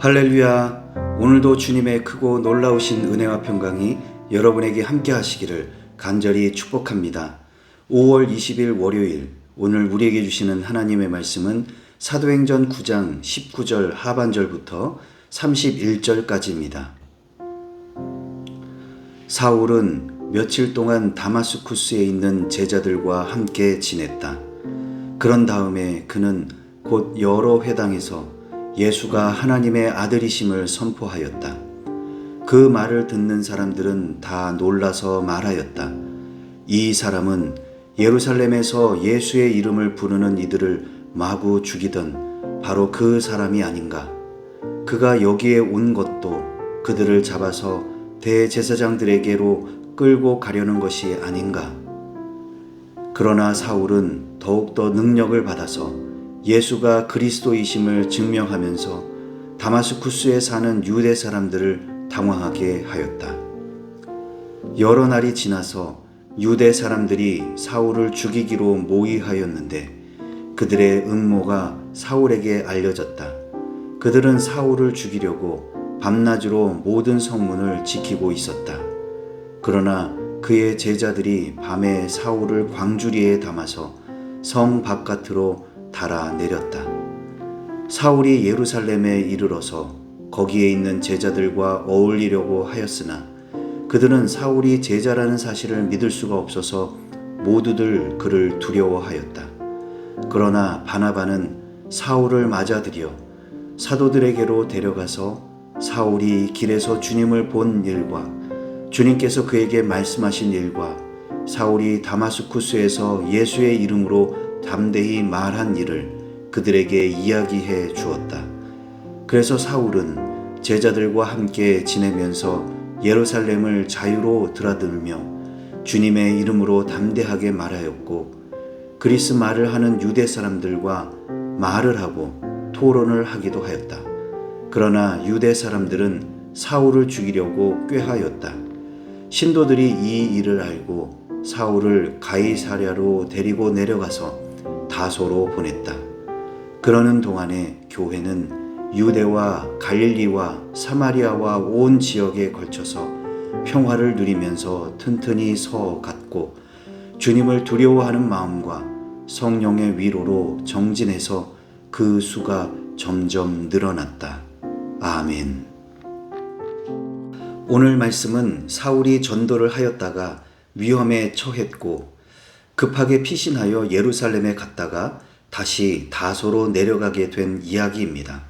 할렐루야. 오늘도 주님의 크고 놀라우신 은혜와 평강이 여러분에게 함께 하시기를 간절히 축복합니다. 5월 20일 월요일, 오늘 우리에게 주시는 하나님의 말씀은 사도행전 9장 19절 하반절부터 31절까지입니다. 사울은 며칠 동안 다마스쿠스에 있는 제자들과 함께 지냈다. 그런 다음에 그는 곧 여러 회당에서 예수가 하나님의 아들이심을 선포하였다. 그 말을 듣는 사람들은 다 놀라서 말하였다. 이 사람은 예루살렘에서 예수의 이름을 부르는 이들을 마구 죽이던 바로 그 사람이 아닌가. 그가 여기에 온 것도 그들을 잡아서 대제사장들에게로 끌고 가려는 것이 아닌가. 그러나 사울은 더욱더 능력을 받아서 예수가 그리스도이심을 증명하면서 다마스쿠스에 사는 유대 사람들을 당황하게 하였다. 여러 날이 지나서 유대 사람들이 사울을 죽이기로 모의하였는데 그들의 음모가 사울에게 알려졌다. 그들은 사울을 죽이려고 밤낮으로 모든 성문을 지키고 있었다. 그러나 그의 제자들이 밤에 사울을 광주리에 담아서 성 바깥으로 달아내렸다. 사울이 예루살렘에 이르러서 거기에 있는 제자들과 어울리려고 하였으나 그들은 사울이 제자라는 사실을 믿을 수가 없어서 모두들 그를 두려워하였다. 그러나 바나바는 사울을 맞아들여 사도들에게로 데려가서 사울이 길에서 주님을 본 일과 주님께서 그에게 말씀하신 일과 사울이 다마스쿠스에서 예수의 이름으로 담대히 말한 일을 그들에게 이야기해 주었다. 그래서 사울은 제자들과 함께 지내면서 예루살렘을 자유로 드나들며 주님의 이름으로 담대하게 말하였고 그리스 말을 하는 유대 사람들과 말을 하고 토론을 하기도 하였다. 그러나 유대 사람들은 사울을 죽이려고 꾀하였다. 신도들이 이 일을 알고 사울을 가이사랴로 데리고 내려가서 다소로 보냈다. 그러는 동안에 교회는 유대와 갈릴리와 사마리아와 온 지역에 걸쳐서 평화를 누리면서 튼튼히 서갔고 주님을 두려워하는 마음과 성령의 위로로 정진해서 그 수가 점점 늘어났다. 아멘. 오늘 말씀은 사울이 전도를 하였다가 위험에 처했고 급하게 피신하여 예루살렘에 갔다가 다시 다소로 내려가게 된 이야기입니다.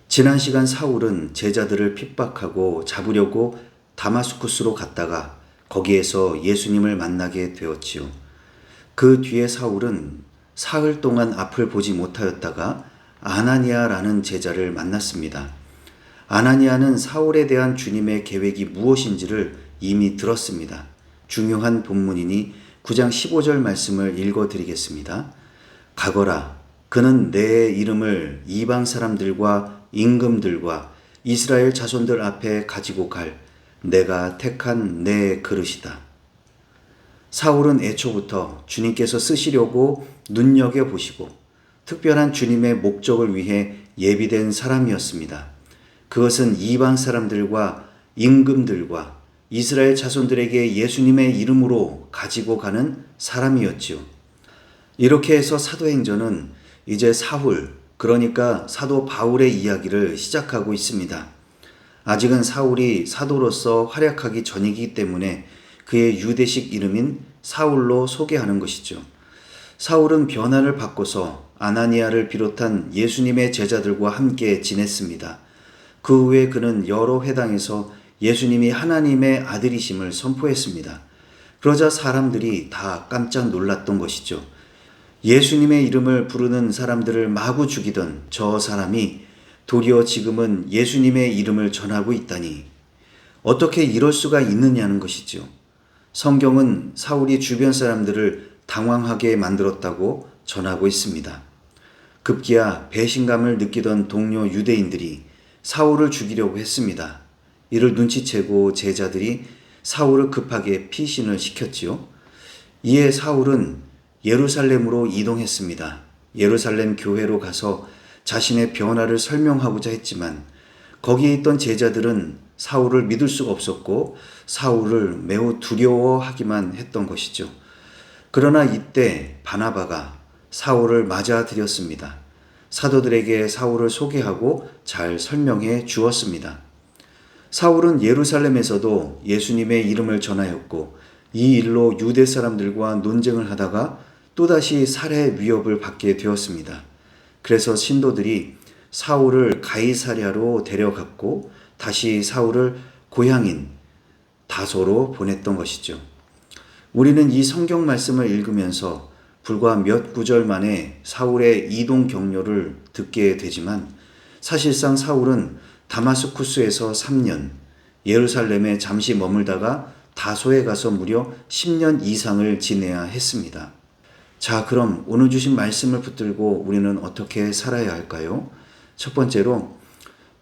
지난 시간 사울은 제자들을 핍박하고 잡으려고 다마스쿠스로 갔다가 거기에서 예수님을 만나게 되었지요. 그 뒤에 사울은 사흘 동안 앞을 보지 못하였다가 아나니아라는 제자를 만났습니다. 아나니아는 사울에 대한 주님의 계획이 무엇인지를 이미 들었습니다. 중요한 본문이니 9장 15절 말씀을 읽어드리겠습니다. 가거라, 그는 내 이름을 이방 사람들과 임금들과 이스라엘 자손들 앞에 가지고 갈 내가 택한 내 그릇이다. 사울은 애초부터 주님께서 쓰시려고 눈여겨보시고 특별한 주님의 목적을 위해 예비된 사람이었습니다. 그것은 이방 사람들과 임금들과 이스라엘 자손들에게 예수님의 이름으로 가지고 가는 사람이었지요. 이렇게 해서 사도행전은 이제 사울, 그러니까 사도 바울의 이야기를 시작하고 있습니다. 아직은 사울이 사도로서 활약하기 전이기 때문에 그의 유대식 이름인 사울로 소개하는 것이죠. 사울은 변화를 바꿔서 아나니아를 비롯한 예수님의 제자들과 함께 지냈습니다. 그 후에 그는 여러 회당에서 예수님이 하나님의 아들이심을 선포했습니다. 그러자 사람들이 다 깜짝 놀랐던 것이죠. 예수님의 이름을 부르는 사람들을 마구 죽이던 저 사람이 도리어 지금은 예수님의 이름을 전하고 있다니 어떻게 이럴 수가 있느냐는 것이죠. 성경은 사울이 주변 사람들을 당황하게 만들었다고 전하고 있습니다. 급기야 배신감을 느끼던 동료 유대인들이 사울을 죽이려고 했습니다. 이를 눈치채고 제자들이 사울을 급하게 피신을 시켰지요. 이에 사울은 예루살렘으로 이동했습니다. 예루살렘 교회로 가서 자신의 변화를 설명하고자 했지만 거기에 있던 제자들은 사울을 믿을 수가 없었고 사울을 매우 두려워하기만 했던 것이죠. 그러나 이때 바나바가 사울을 맞아들였습니다. 사도들에게 사울을 소개하고 잘 설명해 주었습니다. 사울은 예루살렘에서도 예수님의 이름을 전하였고 이 일로 유대 사람들과 논쟁을 하다가 또다시 살해 위협을 받게 되었습니다. 그래서 신도들이 사울을 가이사랴로 데려갔고 다시 사울을 고향인 다소로 보냈던 것이죠. 우리는 이 성경 말씀을 읽으면서 불과 몇 구절 만에 사울의 이동 경로를 듣게 되지만 사실상 사울은 다마스쿠스에서 3년, 예루살렘에 잠시 머물다가 다소에 가서 무려 10년 이상을 지내야 했습니다. 자, 그럼 오늘 주신 말씀을 붙들고 우리는 어떻게 살아야 할까요? 첫 번째로,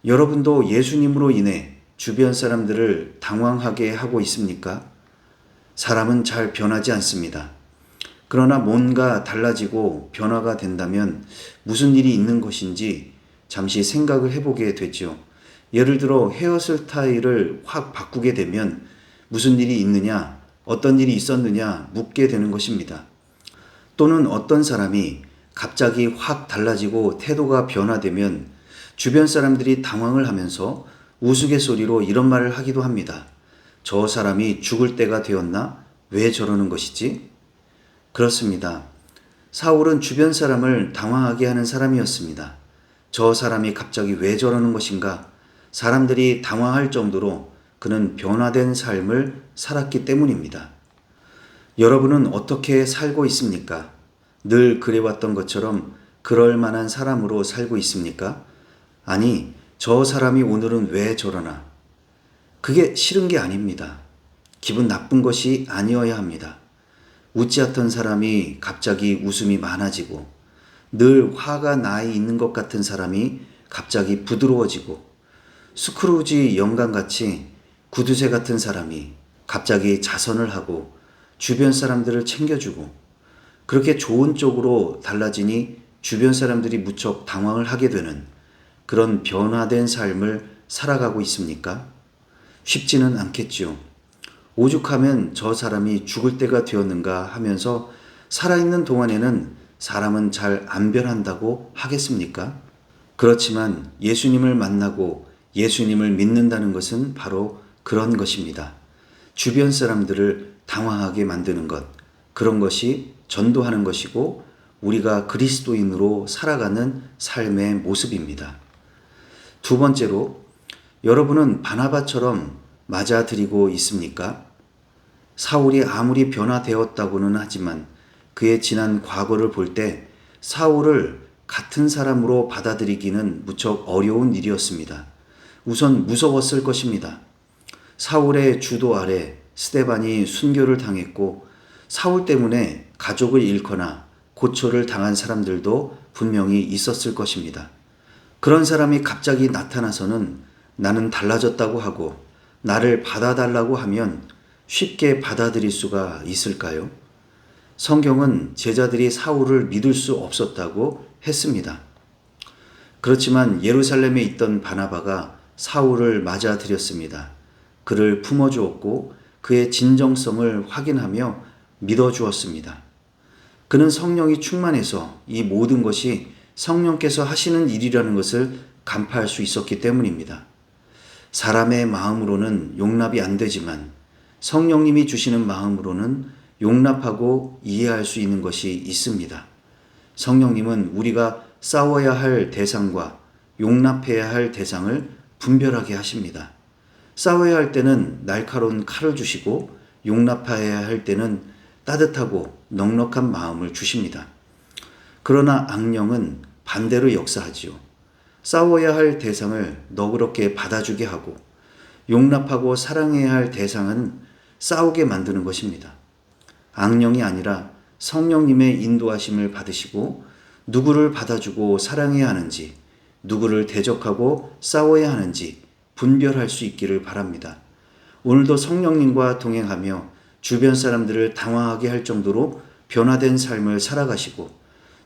여러분도 예수님으로 인해 주변 사람들을 당황하게 하고 있습니까? 사람은 잘 변하지 않습니다. 그러나 뭔가 달라지고 변화가 된다면 무슨 일이 있는 것인지 잠시 생각을 해보게 되죠. 예를 들어 헤어스타일을 확 바꾸게 되면 무슨 일이 있느냐, 어떤 일이 있었느냐 묻게 되는 것입니다. 또는 어떤 사람이 갑자기 확 달라지고 태도가 변화되면 주변 사람들이 당황을 하면서 우스갯소리로 이런 말을 하기도 합니다. 저 사람이 죽을 때가 되었나? 왜 저러는 것이지? 그렇습니다. 사울은 주변 사람을 당황하게 하는 사람이었습니다. 저 사람이 갑자기 왜 저러는 것인가? 사람들이 당황할 정도로 그는 변화된 삶을 살았기 때문입니다. 여러분은 어떻게 살고 있습니까? 늘 그래왔던 것처럼 그럴 만한 사람으로 살고 있습니까? 아니, 저 사람이 오늘은 왜 저러나? 그게 싫은 게 아닙니다. 기분 나쁜 것이 아니어야 합니다. 웃지 않던 사람이 갑자기 웃음이 많아지고 늘 화가 나 있는 것 같은 사람이 갑자기 부드러워지고 스크루지 영감같이 구두쇠 같은 사람이 갑자기 자선을 하고 주변 사람들을 챙겨주고 그렇게 좋은 쪽으로 달라지니 주변 사람들이 무척 당황을 하게 되는 그런 변화된 삶을 살아가고 있습니까? 쉽지는 않겠지요. 오죽하면 저 사람이 죽을 때가 되었는가 하면서 살아있는 동안에는 사람은 잘 안 변한다고 하겠습니까? 그렇지만 예수님을 만나고 예수님을 믿는다는 것은 바로 그런 것입니다. 주변 사람들을 당황하게 만드는 것, 그런 것이 전도하는 것이고 우리가 그리스도인으로 살아가는 삶의 모습입니다. 두 번째로, 여러분은 바나바처럼 맞아들이고 있습니까? 사울이 아무리 변화되었다고는 하지만 그의 지난 과거를 볼 때 사울을 같은 사람으로 받아들이기는 무척 어려운 일이었습니다. 우선 무서웠을 것입니다. 사울의 주도 아래 스데반이 순교를 당했고 사울 때문에 가족을 잃거나 고초를 당한 사람들도 분명히 있었을 것입니다. 그런 사람이 갑자기 나타나서는 나는 달라졌다고 하고 나를 받아달라고 하면 쉽게 받아들일 수가 있을까요? 성경은 제자들이 사울을 믿을 수 없었다고 했습니다. 그렇지만 예루살렘에 있던 바나바가 사울을 맞아들였습니다. 그를 품어주었고 그의 진정성을 확인하며 믿어주었습니다. 그는 성령이 충만해서 이 모든 것이 성령께서 하시는 일이라는 것을 간파할 수 있었기 때문입니다. 사람의 마음으로는 용납이 안 되지만 성령님이 주시는 마음으로는 용납하고 이해할 수 있는 것이 있습니다. 성령님은 우리가 싸워야 할 대상과 용납해야 할 대상을 분별하게 하십니다. 싸워야 할 때는 날카로운 칼을 주시고 용납해야 할 때는 따뜻하고 넉넉한 마음을 주십니다. 그러나 악령은 반대로 역사하지요. 싸워야 할 대상을 너그럽게 받아주게 하고 용납하고 사랑해야 할 대상은 싸우게 만드는 것입니다. 악령이 아니라 성령님의 인도하심을 받으시고 누구를 받아주고 사랑해야 하는지, 누구를 대적하고 싸워야 하는지 분별할 수 있기를 바랍니다. 오늘도 성령님과 동행하며 주변 사람들을 당황하게 할 정도로 변화된 삶을 살아가시고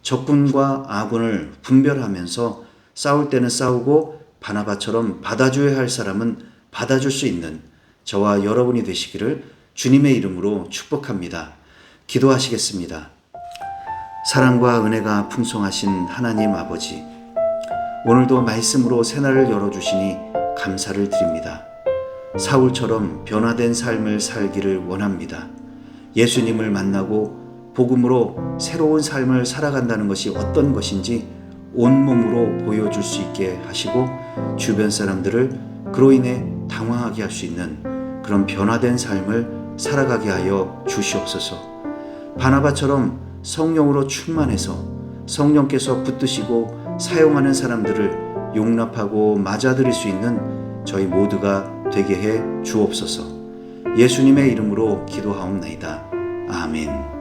적군과 아군을 분별하면서 싸울 때는 싸우고 바나바처럼 받아줘야 할 사람은 받아줄 수 있는 저와 여러분이 되시기를 주님의 이름으로 축복합니다. 기도하시겠습니다. 사랑과 은혜가 풍성하신 하나님 아버지, 오늘도 말씀으로 새날을 열어주시니 감사를 드립니다. 사울처럼 변화된 삶을 살기를 원합니다. 예수님을 만나고 복음으로 새로운 삶을 살아간다는 것이 어떤 것인지 온몸으로 보여줄 수 있게 하시고 주변 사람들을 그로 인해 당황하게 할 수 있는 그런 변화된 삶을 살아가게 하여 주시옵소서. 바나바처럼 성령으로 충만해서 성령께서 붙드시고 사용하는 사람들을 용납하고 맞아들일 수 있는 저희 모두가 되게 해 주옵소서. 예수님의 이름으로 기도하옵나이다. 아멘.